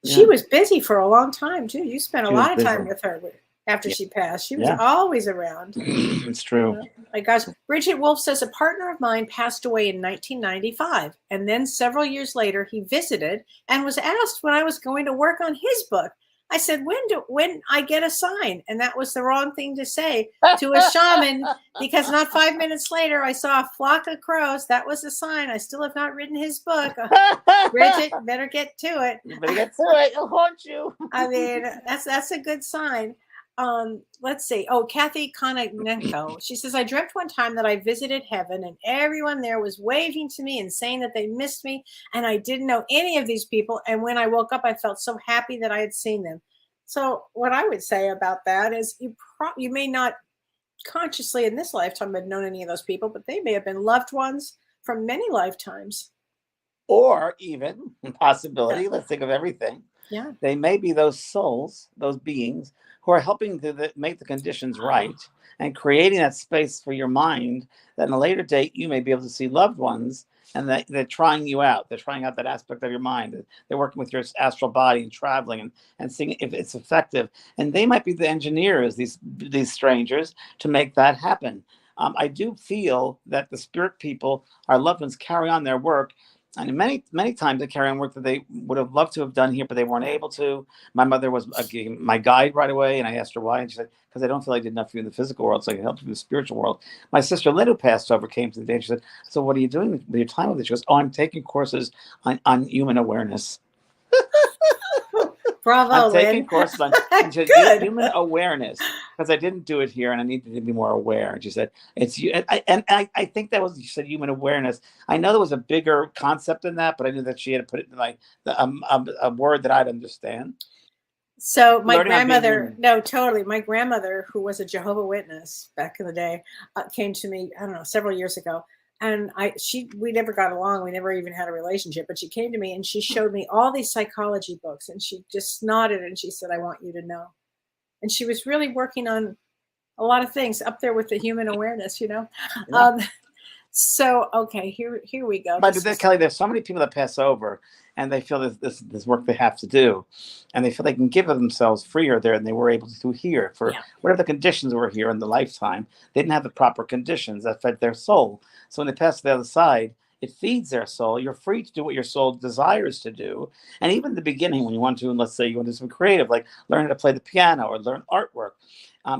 She was busy for a long time too. You spent a lot of time with her after she passed. She was always around. It's true. My gosh. Bridget Wolf says, a partner of mine passed away in 1995. And then several years later, he visited and was asked when I was going to work on his book. I said, when I get a sign? And that was the wrong thing to say to a shaman, because not 5 minutes later, I saw a flock of crows. That was a sign. I still have not written his book. Bridget, better get to it. You better get to it. It'll haunt you. I mean, that's a good sign. Let's see. Oh, Kathy Kononenko. She says, I dreamt one time that I visited heaven and everyone there was waving to me and saying that they missed me. And I didn't know any of these people. And when I woke up, I felt so happy that I had seen them. So what I would say about that is you may not consciously in this lifetime have known any of those people, but they may have been loved ones from many lifetimes. Or even possibility, let's think of everything. Yeah. They may be those souls, those beings who are helping to make the conditions right and creating that space for your mind that in a later date you may be able to see loved ones, and that they're trying you out. They're trying out that aspect of your mind. They're working with your astral body and traveling and seeing if it's effective. And they might be the engineers, these strangers, to make that happen. I do feel that the spirit people, our loved ones, carry on their work. And many times they carry on work that they would have loved to have done here, but they weren't able to. My mother was my guide right away, and I asked her why, and she said, because I don't feel I did enough for you in the physical world, so I can help you in the spiritual world. My sister Lynn, who passed over, came to the day, and she said, so what are you doing with your time with it? She goes, oh, I'm taking courses on human awareness. Bravo, I'm taking Lynn. courses on human awareness, because I didn't do it here and I needed to be more aware. And she said, it's you. And I think that was, she said, human awareness. I know there was a bigger concept in that, but I knew that she had to put it in like a word that I'd understand. So my grandmother, no, totally. My grandmother, who was a Jehovah's Witness back in the day, came to me, I don't know, several years ago. And we never got along. We never even had a relationship, but she came to me and she showed me all these psychology books, and she just nodded and she said, I want you to know. And she was really working on a lot of things up there with the human awareness, you know? Yeah. So, okay, here we go. But Kellee, there's so many people that pass over and they feel this work they have to do, and they feel they can give of themselves freer there than they were able to do here for whatever the conditions were here in the lifetime. They didn't have the proper conditions that fed their soul. So when they pass to the other side, it feeds their soul. You're free to do what your soul desires to do. And even in the beginning, when you want to, and let's say you want to do something creative, like learn how to play the piano or learn artwork,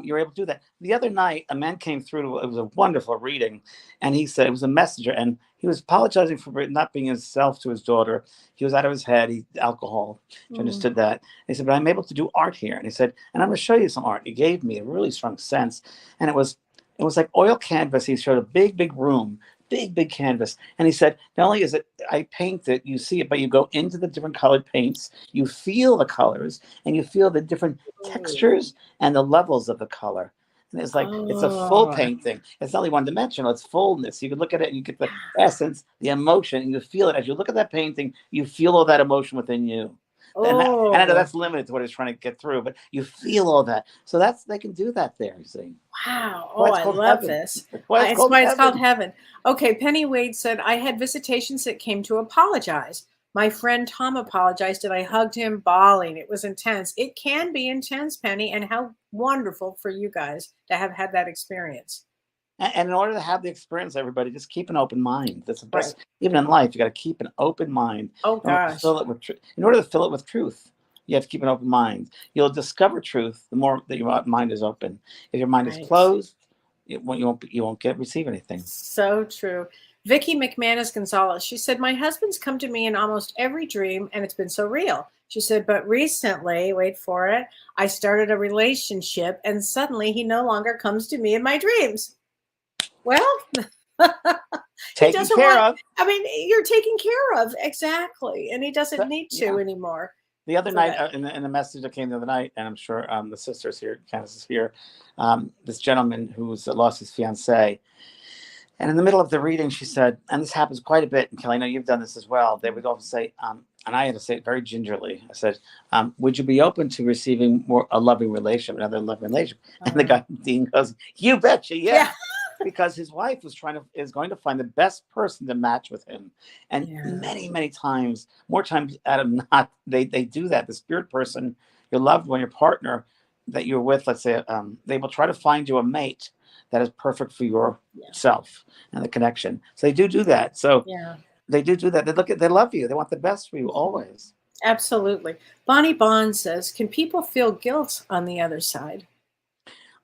you're able to do that. The other night, a man came through. It was a wonderful reading, and he said it was a messenger, and he was apologizing for not being himself to his daughter. He was out of his head. Alcohol. He understood that. And he said, but I'm able to do art here. And he said, and I'm going to show you some art. He gave me a really strong sense, and it was like oil canvas. He showed a big room. Big canvas. And he said, not only is it, I paint it, you see it, but you go into the different colored paints, you feel the colors, and you feel the different textures and the levels of the color. And it's like, it's a full painting. It's not only one dimensional, it's fullness. You can look at it and you get the essence, the emotion, and you feel it. As you look at that painting, you feel all that emotion within you. And I know that's limited to what it's trying to get through, but you feel all that. So they can do that there, you see. Wow. Oh, I love this. That's why it's called heaven. Okay, Penny Wade said, I had visitations that came to apologize. My friend Tom apologized and I hugged him bawling. It was intense. It can be intense, Penny, and how wonderful for you guys to have had that experience. And in order to have the experience, everybody, just keep an open mind. That's the best. Right. Even in life, you got to keep an open mind. Oh, gosh. In order to fill it with truth, you have to keep an open mind. You'll discover truth the more that your mind is open. If your mind is closed, you won't receive anything. So true. Vicki McManus Gonzalez, she said, my husband's come to me in almost every dream, and it's been so real. She said, but recently, wait for it, I started a relationship, and suddenly he no longer comes to me in my dreams. Well, taken care of. I mean, you're taken care of. Exactly. And he doesn't need to anymore. The other night, in the message that came the other night, and I'm sure the sister's here, Candace is here, this gentleman who's lost his fiancée. And in the middle of the reading, she said, and this happens quite a bit, and Kellee, I know you've done this as well, they would often say, and I had to say it very gingerly, I said, would you be open to receiving a loving relationship, another loving relationship? And the guy, Dean, goes, you betcha, yeah. Because his wife is going to find the best person to match with him. And many times, more times out of not, they do that. The spirit person, your loved one, your partner that you're with, let's say, they will try to find you a mate that is perfect for yourself and the connection. So they do that. So they do that. They love you. They want the best for you always. Absolutely. Bonnie Bond says, can people feel guilt on the other side?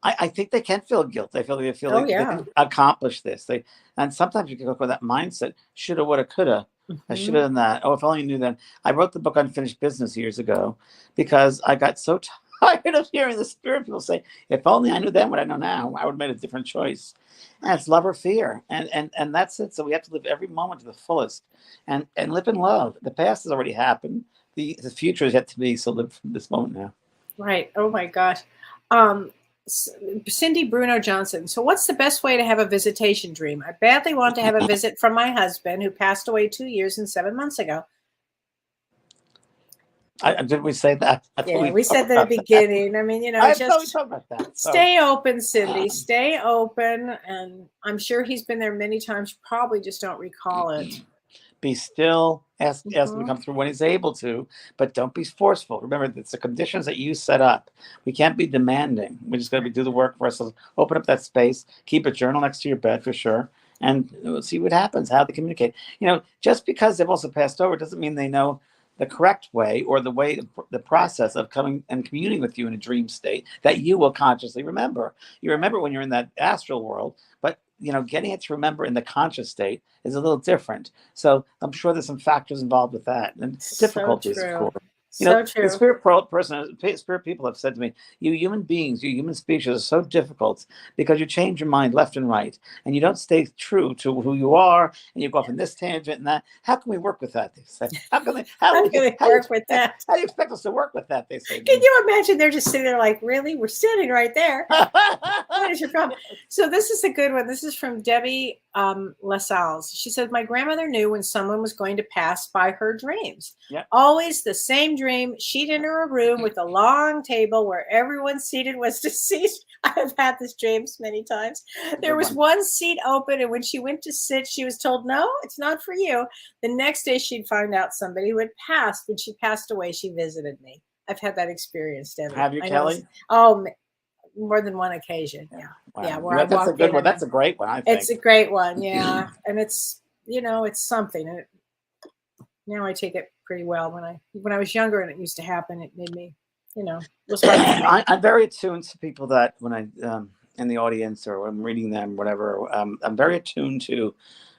I think they can feel guilt. They feel Oh, they yeah. can accomplish this. And sometimes you can go with that mindset, shoulda, woulda, coulda. I should have Mhm. done that. Oh, if only I knew that. I wrote the book Unfinished Business years ago because I got so tired of hearing the spirit people say, if only I knew then what I know now, I would have made a different choice. And it's love or fear. And that's it. So we have to live every moment to the fullest and live in love. The past has already happened. The future is yet to be. So live from this moment now. Right. Oh my gosh. Um, S- Cindy Bruno Johnson. So, what's the best way to have a visitation dream? I badly want to have a visit from my husband who passed away 2 years and 7 months ago. Did we say that? I thought Yeah, we we said talked that at the about that. beginning. I mean, I thought we just talked about that. So stay open, Cindy. Stay open. And I'm sure he's been there many times. You probably just don't recall it. be still, ask him to Mhm. come through when he's able to, but don't be forceful. Remember, it's the conditions that you set up. We can't be demanding. We just got to do the work for ourselves. Open up that space. Keep a journal next to your bed for sure, and we'll see what happens. How they communicate. Just because they've also passed over doesn't mean they know the correct way or the way the process of coming and communing with you in a dream state that you will consciously remember. You remember when you're in that astral world, but getting it to remember in the conscious state is a little different. So I'm sure there's some factors involved with that and So difficulties, of true. course. So The true. spirit people have said to me, you human beings, you human species are so difficult because you change your mind left and right and you don't stay true to who you are and you go off in this tangent and that. How can we work with that? They say. How do How we can get, we work with that? how do you expect us to work with that? They say to Can me. you imagine? They're just sitting there like, really? We're sitting right there. What is your problem? So this is a good one. This is from Debbie LaSalle's. She said, my grandmother knew when someone was going to pass by her dreams. Yeah. Always the same dream. She'd enter a room with a long table where everyone seated was deceased. I have had this dreams many times. There was one seat open, and when she went to sit, she was told, no, it's not for you. The next day, she'd find out somebody who had passed. When she passed away, she visited me. I've had that experience, Debbie. Have you, I know. Kelly? Oh, more than one occasion. Yeah. Wow. Yeah. Where I That's a walk good in one. and That's a great one, I it's think. a great one. Yeah. And it's, it's something. And now I take it pretty well. When I was younger and it used to happen, it made me, it was hard for me. I'm very attuned to people that when I in the audience or I'm reading them, whatever. I'm very attuned to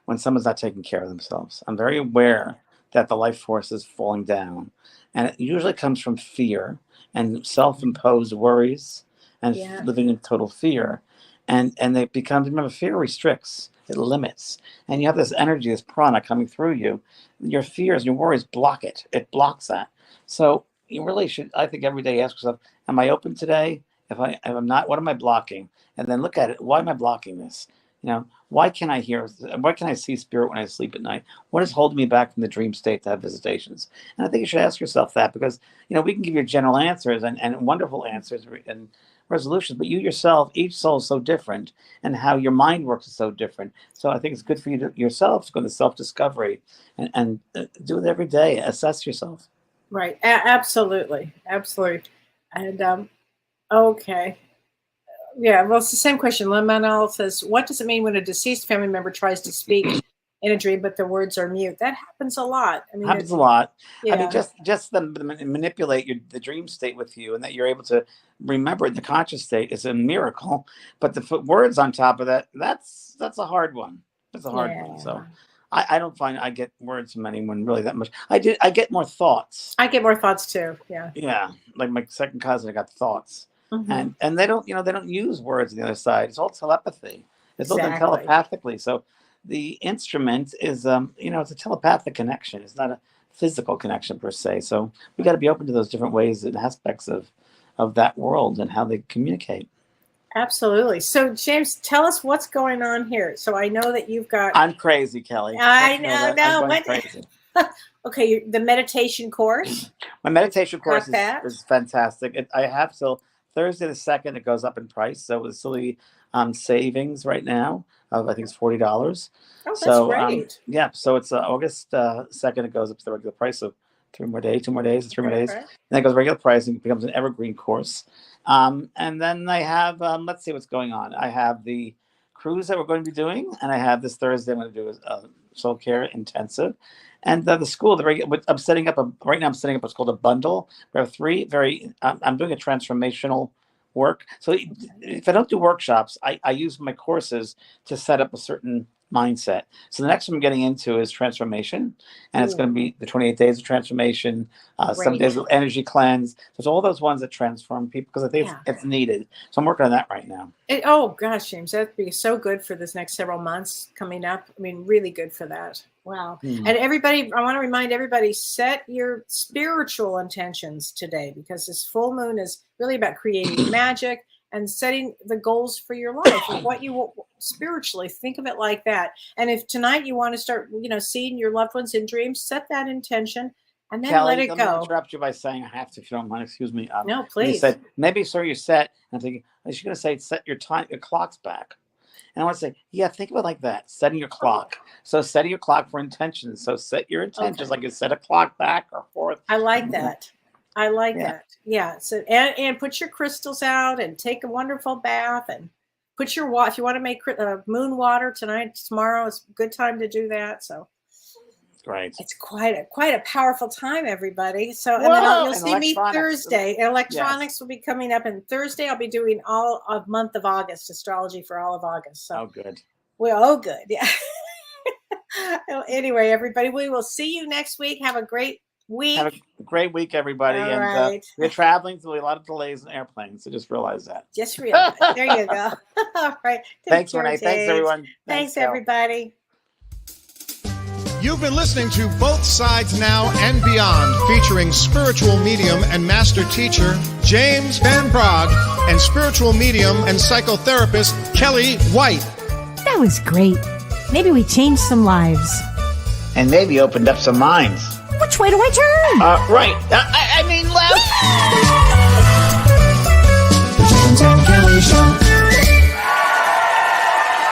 when someone's not taking care of themselves. I'm very aware that the life force is falling down, and it usually comes from fear and self-imposed worries and Yeah. living in total fear, and they become. Remember, fear restricts. It limits, and you have this energy, this prana coming through you. Your fears and your worries block it. It blocks that. So you really should, I think, every day ask yourself, am I open today? If I'm not, what am I blocking? And then look at it. Why am I blocking this? Why can I hear? Why can I see spirit when I sleep at night? What is holding me back from the dream state to have visitations? And I think you should ask yourself that because we can give you general answers and wonderful answers and resolutions, but you yourself, each soul is so different, and how your mind works is so different. So I think it's good for you to yourself to go to self-discovery and do it every day. Assess yourself. Right. Absolutely. Absolutely. And, okay. Yeah, well, it's the same question. Limanel says, what does it mean when a deceased family member tries to speak in a dream, but the words are mute? That happens a lot. I mean, Happens a lot. I mean, yeah, just them manipulate the dream state with you, and that you're able to remember the conscious state is a miracle. But to put words on top of that's a hard one. That's a hard one. So yeah. I don't find I get words from anyone really that much. I get more thoughts. I get more thoughts too. Yeah. Yeah, like my second cousin, I got thoughts, Hmm. and they don't they don't use words on the other side. It's all telepathy. It's all done Exactly. telepathically. So the instrument is it's a telepathic connection. It's not a physical connection per se. So we got to be open to those different ways and aspects of that world and how they communicate. Absolutely. So, James, tell us what's going on here. So, I know that you've got. I'm crazy, Kelly. I You know. that. I'm No. going What? crazy. Okay, the meditation course. My meditation course Got that. is fantastic. I have till Thursday the 2nd. It goes up in price, so it's silly savings right now of I think it's $40. Oh, that's So great. yeah, so it's August 2nd. It goes up to the regular price of 2 more days, 3 more days, Okay. and then it goes regular price and becomes an evergreen course. And then I have let's see what's going on. I have the cruise that we're going to be doing, and I have this Thursday I'm going to do soul care intensive. And the school, I'm setting up right now. I'm setting up what's called a bundle. We have three I'm doing a transformational work. So if I don't do workshops, I use my courses to set up a certain mindset. So the next one I'm getting into is transformation, and it's going to be the 28 days of transformation, 7 days of energy cleanse. So it's all those ones that transform people, because I think it's needed. So I'm working on that right now. Oh gosh, James, that'd be so good for this next several months coming up. I mean, really good for that. Wow. And everybody, I want to remind everybody, set your spiritual intentions today, because this full moon is really about creating magic and setting the goals for your life and what you will spiritually. Think of it like that. And if tonight you want to start, seeing your loved ones in dreams, set that intention and then Kellee, let it let go. me interrupt you by saying, I have to, if you don't mind, excuse me. No, please. You said, maybe, sir, you're set. And I'm thinking, she's going to say, set your clocks back. And I want to say, yeah, think of it like that, setting your clock. So setting your clock for intentions. So set your intentions like you set a clock back or forth. I like that. I like that. Yeah. So and put your crystals out and take a wonderful bath and put your if you want to make moon water tonight, tomorrow is a good time to do that. So great. It's quite a powerful time, everybody. So and then you'll see me Thursday. Electronics will be coming up, and Thursday I'll be doing all of month of August, astrology for all of August. So good. Well, good. Yeah. Anyway, everybody, we will see you next week. Have a great week. Have a great week, everybody. All and right. we're traveling, so there'll be a lot of delays in airplanes. So just realize that. Just realize. There you go. All right. Thanks, Renee. Thanks, everyone. Thanks everybody. You've been listening to Both Sides Now and Beyond, featuring spiritual medium and master teacher James Van Praagh and spiritual medium and psychotherapist Kellee White. That was great. Maybe we changed some lives. And maybe opened up some minds. Which way do I turn? Right. I mean left.